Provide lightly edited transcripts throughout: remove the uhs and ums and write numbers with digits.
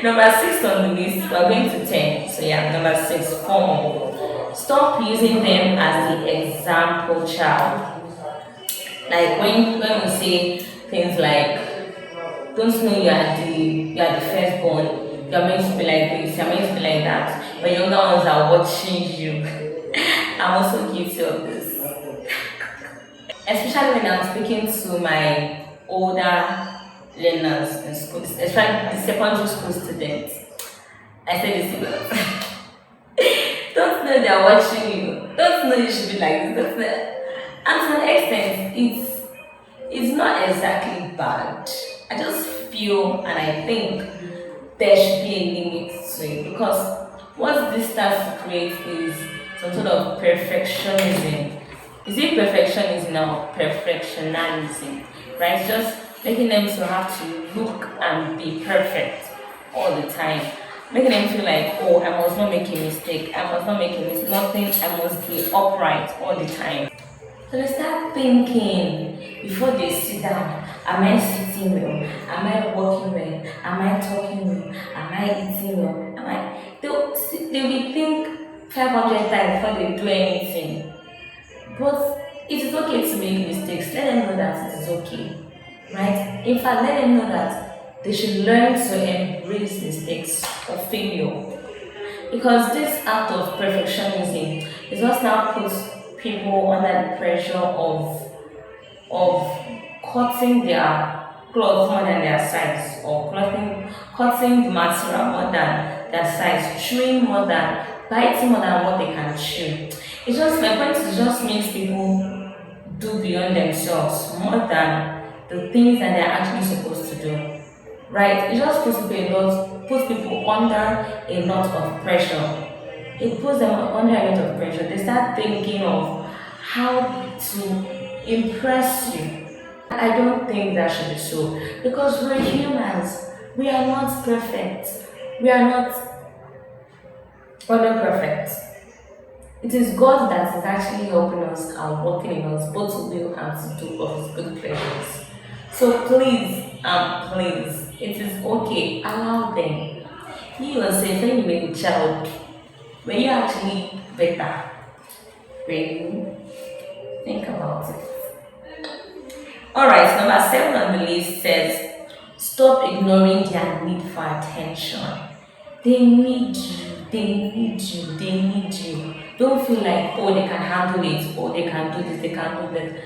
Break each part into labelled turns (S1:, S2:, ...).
S1: Number six on the list, we're going to 10. So, yeah, number six, formal. Stop using them as the example child. Like when we say things like, don't know you are the firstborn, you're meant to be like this, you're meant to be like that, but younger ones are watching you. I'm also guilty of this. Especially when I'm speaking to my older learners in school, especially the secondary school students. I say this a lot. Don't know they're watching you. Don't know you should be like this. Don't know. And to an extent, it's not exactly bad. I just feel and I think there should be a limit to it because what this starts to create is some sort of perfectionism. Is it perfectionism or perfectionism? Right? Just making them to have to look and be perfect all the time. Making them feel like, oh, I must not make a mistake. I must not make a mistake. Nothing. I must be upright all the time. So they start thinking before they sit down, am I sitting well? Am I walking well? Am I talking well? Am I eating well? They'll be think 500 times before they do anything. But it is okay to make mistakes. Let them know that it is okay. Right? In fact, let them know that they should learn to embrace mistakes or failure. Because this act of perfectionism is what now puts people under the pressure of cutting their clothes more than their size or cutting the material more than their size, chewing more than biting more than what they can chew. It's just my point is just makes people do beyond themselves more than the things that they're actually supposed to do. Right? It just puts people under a lot of pressure. It puts them under a lot of pressure. They start thinking of how to impress you. I don't think that should be so because we're humans. We are not perfect. We are not we're not perfect. It is God that is actually helping us and working in us both to will and to do of His good pleasures. So please, it is okay. Allow them. You yourself, when you were a child, were you actually better? Really? Think about it. Alright, number 7 on the list says stop ignoring their need for attention. They need you, they need you, they need you. Don't feel like, oh, they can handle it, or they can do this, they can do that.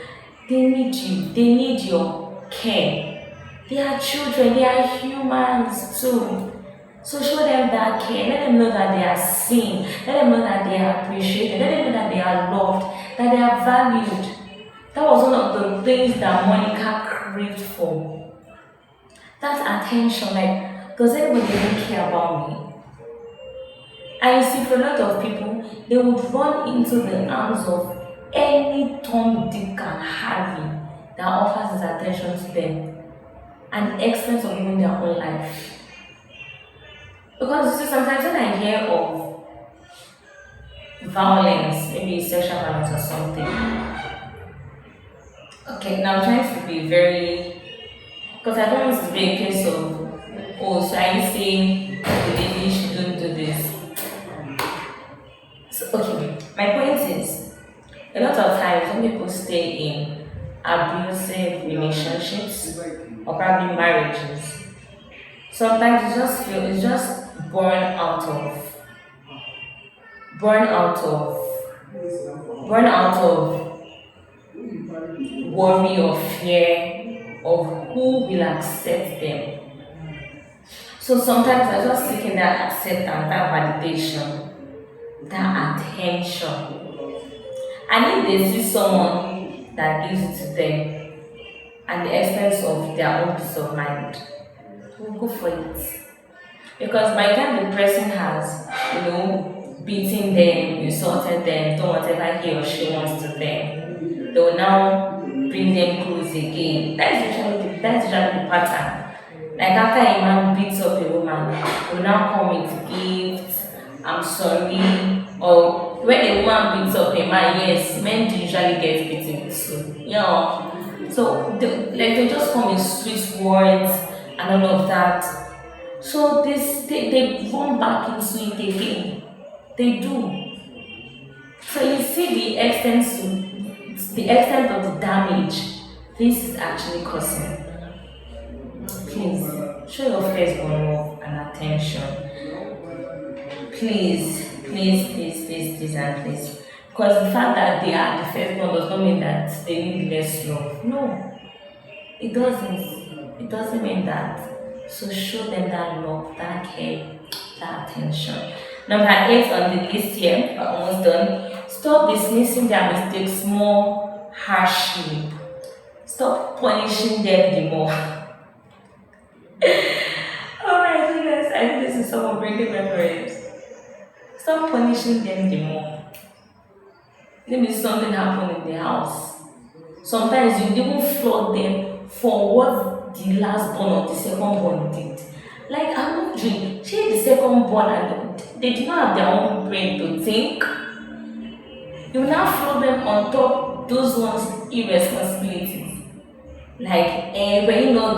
S1: They need you, they need your care. They are children, they are humans too. So show them that care. Let them know that they are seen. Let them know that they are appreciated. Let them know that they are loved, that they are valued. That was one of the things that Monica craved for. That attention, like, does anybody really care about me? And you see, for a lot of people, they would run into the arms of any Tom, Dick, and Harry that offers his attention to them, at the expense of even their own life. Because you see, sometimes when I hear of violence, maybe sexual violence or something, okay, now I'm trying to be very, because I don't want it to be a case of, oh, so are you saying the lady shouldn't do this? So, okay, my point is, a lot of times when people stay in abusive relationships or probably marriages, sometimes you just feel it's just born out of worry or fear of who will accept them. So sometimes they're just seeking that acceptance, that validation, that attention. And if they see someone that gives it to them at the expense of their own peace of mind, we'll go for it. Because by the time the person has, beaten them, insulted them, done whatever he or she wants to them, they will now bring them close again. That's usually the pattern. Like after a man beats up a woman, they will now come with gifts, I'm sorry. Or when a woman beats up a man, yes, men do usually get beaten too. So they just come with sweet words and all of that. So they run back into it again. They do. So you see the extent of the damage this is actually causing. Please show your firstborn love and attention. Please, and please. Because the fact that they are the firstborn does not mean that they need less love. No, it doesn't. It doesn't mean that. So show them that love, that care, that attention. Number 8 on the list here, we're almost done. Stop dismissing their mistakes more harshly. Stop punishing them the more. Oh my goodness, I think this is some of bringing memories. Stop punishing them the more. Maybe something happened in the house. Sometimes you even flog them for what the last born or the second born did. Like I'm wondering, she the second born and they do not have their own brain to think. You now flog them on top those ones irresponsibilities. Like when you know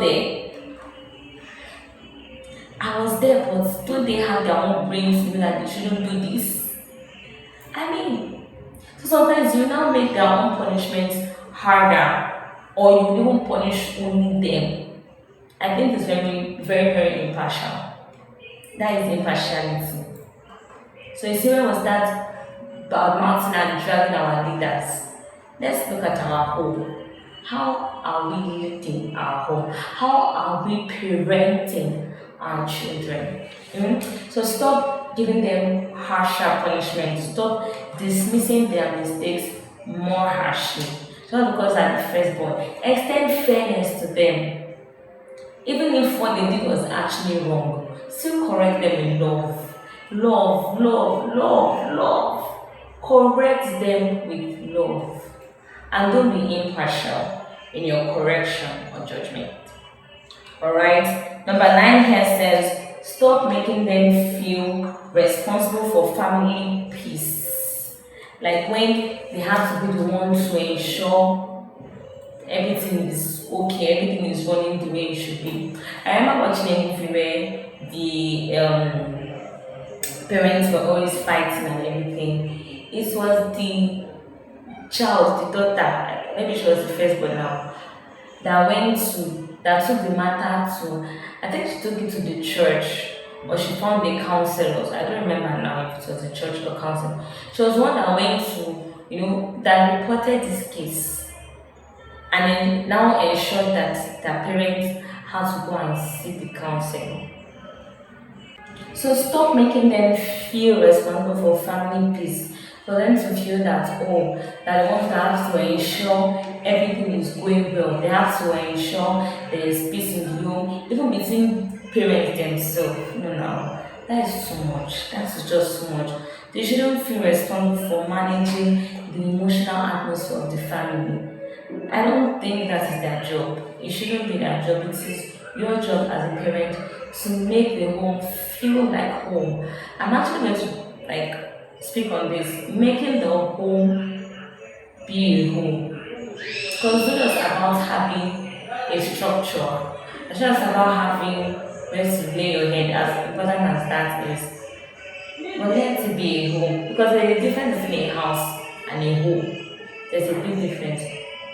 S1: I was there, but don't they have their own brains to know that they shouldn't do this? I mean, so sometimes you now make their own punishments harder, or you even punish only them. I think it's very impartial. That is impartiality. So you see, when we start bad mouthing and dragging our leaders, let's look at our home. How are we leading our home? How are we parenting our children? So stop giving them harsher punishments. Stop dismissing their mistakes more harshly. Just because they're the firstborn. Extend fairness to them. Even if what they did was actually wrong, still correct them in love. Love. Correct them with love. And don't be impartial in your correction or judgment. Alright? Number 9 here says, stop making them feel responsible for family peace. Like when they have to be the one to ensure everything is okay, everything is running the way it should be. I remember watching a movie where the parents were always fighting and everything. It was the child, the daughter, maybe she was the firstborn now, that took the matter to, I think she took it to the church, or she found the counselors. I don't remember now if it was the church or council. She was one that went to, that reported this case, and then now ensured that the parents had to go and see the counselor. So stop making them feel responsible for family peace. For them to feel that, that they want to have to ensure everything is going well. They have to ensure there is peace in the home, even between parents themselves. No, that is too much. That is just too much. They shouldn't feel responsible for managing the emotional atmosphere of the family. I don't think that is their job. It shouldn't be their job. It is your job as a parent to make the home feel like home. I'm actually going to speak on this, making the home be a home. Because it's not just about having a structure. It's not just about having where to lay your head, as important as that is. But let it be a home. Because there's a difference between a house and a home. There's a big difference.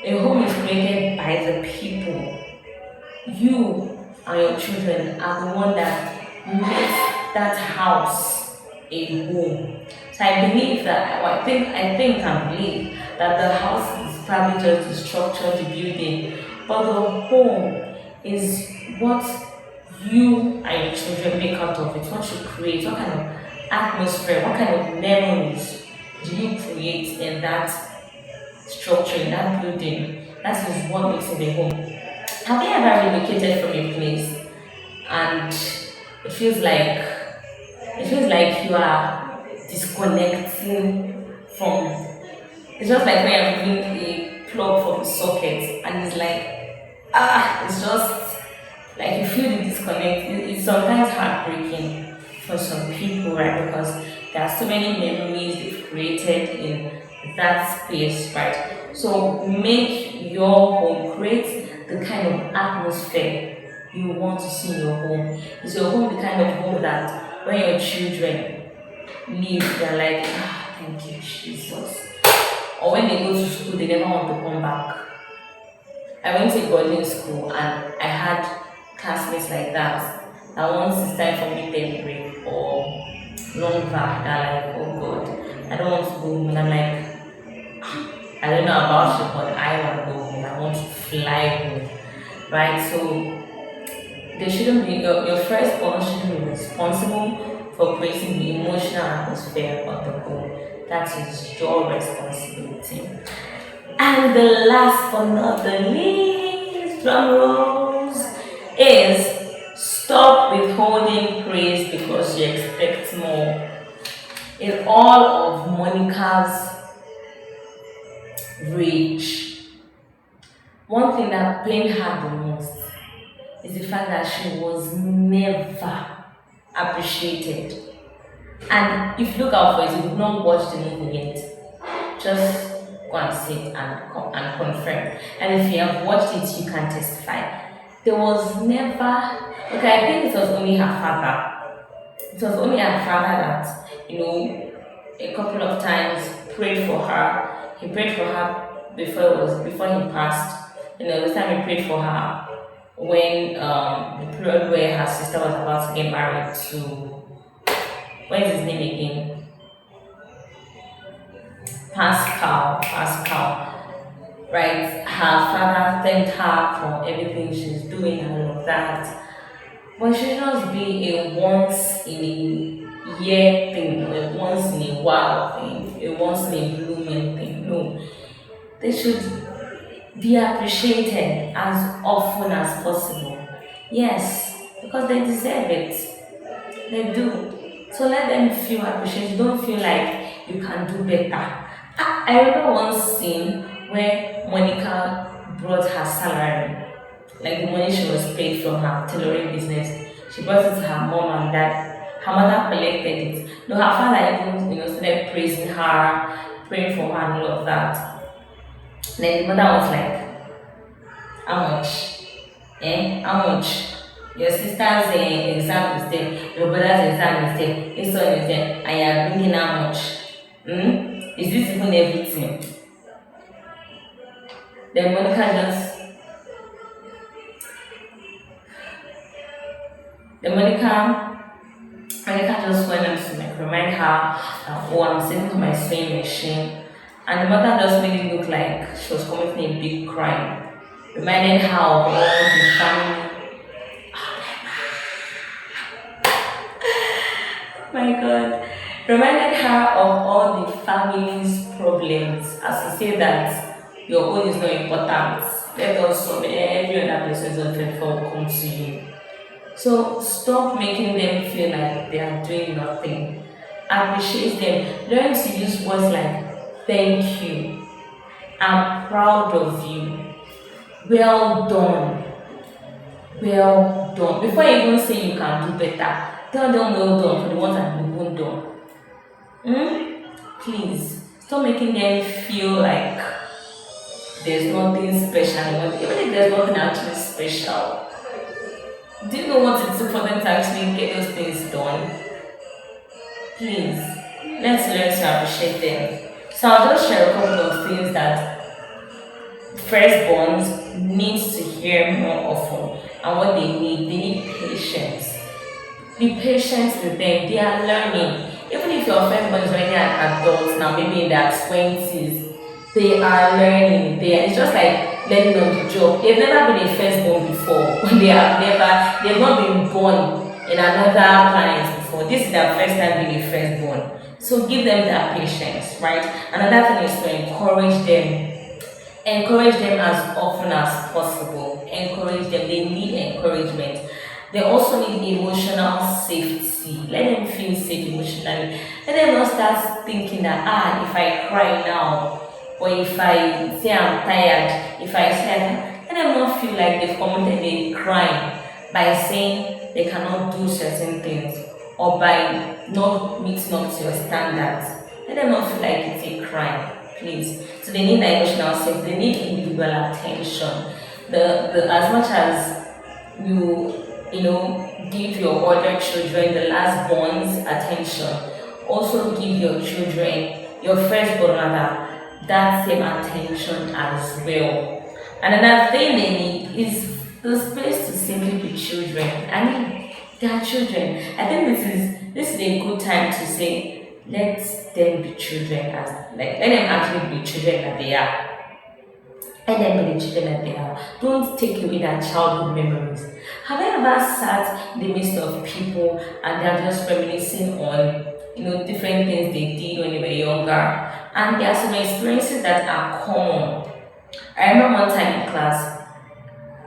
S1: A home is created by the people. You and your children are the one that makes that house a home. So I believe that, I think and believe that the house is probably just the structure, the building, but the home is what you and your children make out of it, what you create, what kind of atmosphere, what kind of memories do you create in that structure, in that building. That is what makes it a home. Have you ever relocated from a place and it feels like you are disconnecting from, it's just like when you're removing a plug from the socket and it's it's just like you feel the disconnect. It's sometimes heartbreaking for some people, right? Because there are so many memories they've created in that space, right? So make your home, create the kind of atmosphere you want to see in your home? Is your home the kind of home that when your children leave, they're like, ah, thank you, Jesus? Or when they go to school, they never want to come back? I went to boarding school and I had classmates like that. That once it's time for midterm break or long back, they're like, oh God, I don't want to go home. And I'm like, I don't know about you, but I want to go home. I want to fly home. Right? So they shouldn't be your firstborn shouldn't be responsible for creating the emotional atmosphere of the home. That is your responsibility. And the last but not the least, drum rolls, is stop withholding praise because you expect more. In all of Monica's rage, one thing that pained her the most is the fact that she was never appreciated. And if you look out for it, if you've not watched the movie yet, just go and sit and confirm. And if you have watched it, you can testify. There was never, okay, I think it was only her father. It was only her father that, a couple of times prayed for her. He prayed for her before he passed. This time he prayed for her when the period where her sister was about to get married to, what is his name again? Pascal, right? Her father thanked her for everything she's doing and all of that. But it should not be a once in a year thing, a once in a while thing, a once in a blue moon thing. No. They should be appreciated as often as possible. Yes, because they deserve it. They do. So let them feel appreciated. Don't feel like you can do better. I remember one scene where Monica brought her salary, like the money she was paid from her tailoring business. She brought it to her mom and dad. Her mother collected it. No, her father even started praising her, praying for her and all of that. Then the mother was like, how much? How much? Your sister's exam is there, your brother's exam is there, his son is there, and you are bringing how much? Is this even everything? Then Monica just went on to remind her that, oh, I'm sitting on my sewing machine. And the mother just made it look like she was committing a big crime. Reminded her of all the family. Oh my God. Reminded her of all the family's problems. As to say that your own is not important. Let us solve every other person's unfaithful will come to you. So stop making them feel like they are doing nothing. Appreciate them. Learn to use words like thank you. I'm proud of you. Well done. Well done. Before you even say you can do better, tell them well done for the ones that you won't done. Please stop making them feel like there's nothing special. Even if there's nothing actually special. Do you know what it's important to actually get those things done? Please, let's learn to appreciate them. So I'll just share a couple of things that firstborns need to hear more often and what they need. They need patience. Be patient with them. They are learning. Even if your firstborn is already an adult now, maybe in their 20s, they are learning. It's just like learning on the job. They've never been a firstborn before. They've not been born in another planet before. This is their first time being a firstborn. So give them that patience, right? Another thing is to encourage them. Encourage them as often as possible. Encourage them. They need encouragement. They also need emotional safety. Let them feel safe emotionally. Let them not start thinking that, if I cry now, or if I say I'm tired, if I say, let them not feel like they've committed a crime by saying they cannot do certain things or by not meeting up to your standards. Let them not feel like it's a crime, please. So they need that emotional safety. They need individual attention. As much as give your other children, the last borns, attention. Also give your children, your firstborn rather, that same attention as well. And another thing they need is the space to simply be children. I mean, they are children. I think this is a good time to say let them be children, as like let them actually be children that they are. Let them be the children that they are. Don't take away their childhood memories. Have you ever sat in the midst of people and they're just reminiscing on different things they did when they were younger? And there are some experiences that are common. I remember one time in class,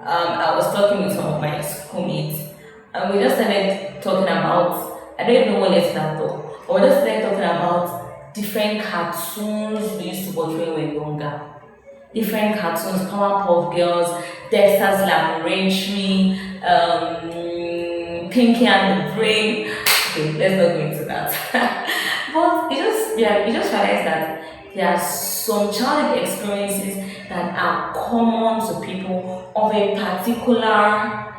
S1: I was talking with some of my schoolmates, and we just started talking about, I don't even know what let's start talk, but we just started talking about different cartoons we used to watch when we were younger. Different cartoons, Powerpuff Girls, Dexter's Laboratory, Pinky and the Brain. Okay, let's not go into that. But you just realize that there are some childhood experiences that are common to people of a particular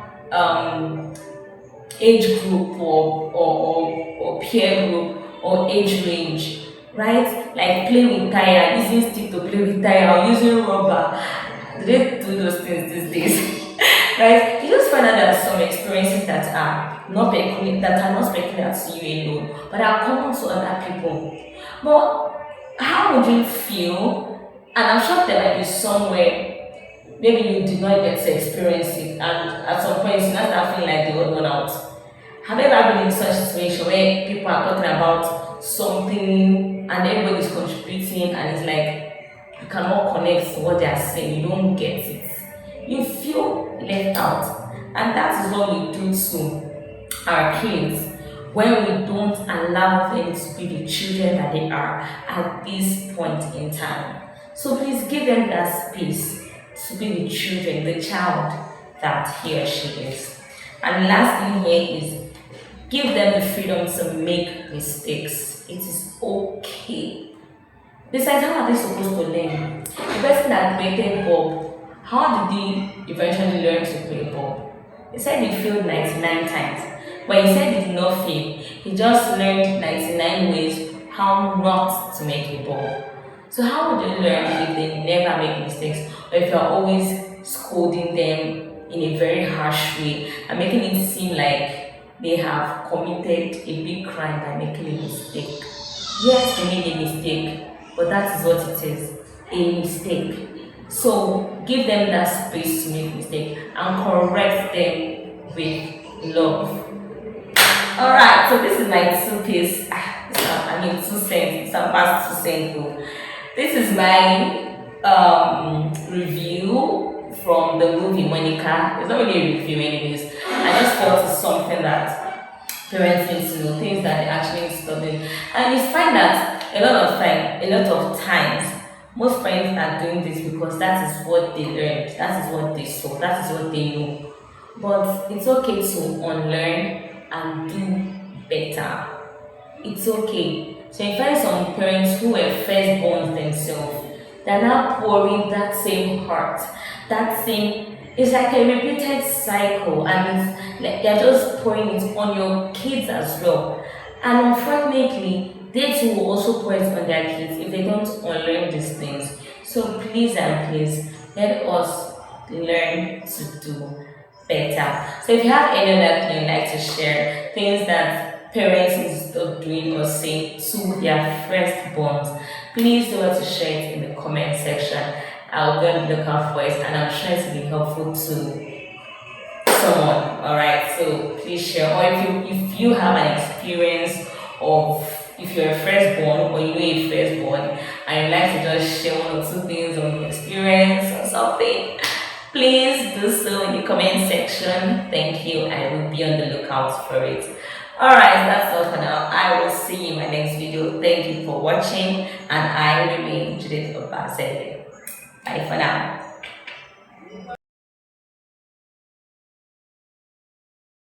S1: age group or peer group or age range, right? Like playing with tire, using stick to play with tire, or using rubber. Do they do those things these days? Right? You just find out there are some experiences that are not peculiar to you alone, but are common to other people. But how would you feel? And I'm sure there might be somewhere maybe you did not get to experience it, and at some point you now start feeling like the odd one out. Have you ever been in such a situation where people are talking about something and everybody's contributing and it's like you cannot connect to what they are saying, you don't get it, you feel left out, and that is what we do to our kids when we don't allow them to be the children that they are at this point in time. So please give them that space to be the children, the child that he or she is. And last thing here is give them the freedom to make mistakes. It is okay. Besides, how are they supposed to learn? The person that created Bob, how did he eventually learn to play Bob? He said he failed 99 times, but he said he did not fail. He just learned 99 ways how not to make a ball. So how would you learn if they never make mistakes, or if you're always scolding them in a very harsh way and making it seem like they have committed a big crime by making a mistake? Yes, they made a mistake, but that is what it is, a mistake. So give them that space to make mistake and correct them with love. Alright, so this is my 2 piece. Two cents. Some past 2 cents. This is my review from the movie Monica. It's not really a review, anyways. I just felt it's something that parents need to know, things that they actually studying. And you find that a lot of times, most parents are doing this because that is what they learned, that is what they saw, that is what they know. But it's okay to unlearn and do better. It's okay. So you find some parents who were firstborns themselves, they're now pouring that same heart, that same, it's like a repeated cycle, and it's like they're just pouring it on your kids as well. And unfortunately, they too will also pour it on their kids if they don't unlearn these things. So please and please, let us learn to do better. So if you have any other thing you'd like to share, things that parents instead of doing or saying to their firstborns, please do want to share it in the comment section. I'll be on the lookout for it, and I'm sure it will be helpful to someone. Alright, so please share. Or if you have an experience of, if you're a firstborn or you know a firstborn and you'd like to just share 1 or 2 things on your experience or something, please do so in the comment section. Thank you. I will be on the lookout for it. Alright, that's all for now. I will see you in my next video. Thank you for watching, and I remain Judith Obasele. Bye for now.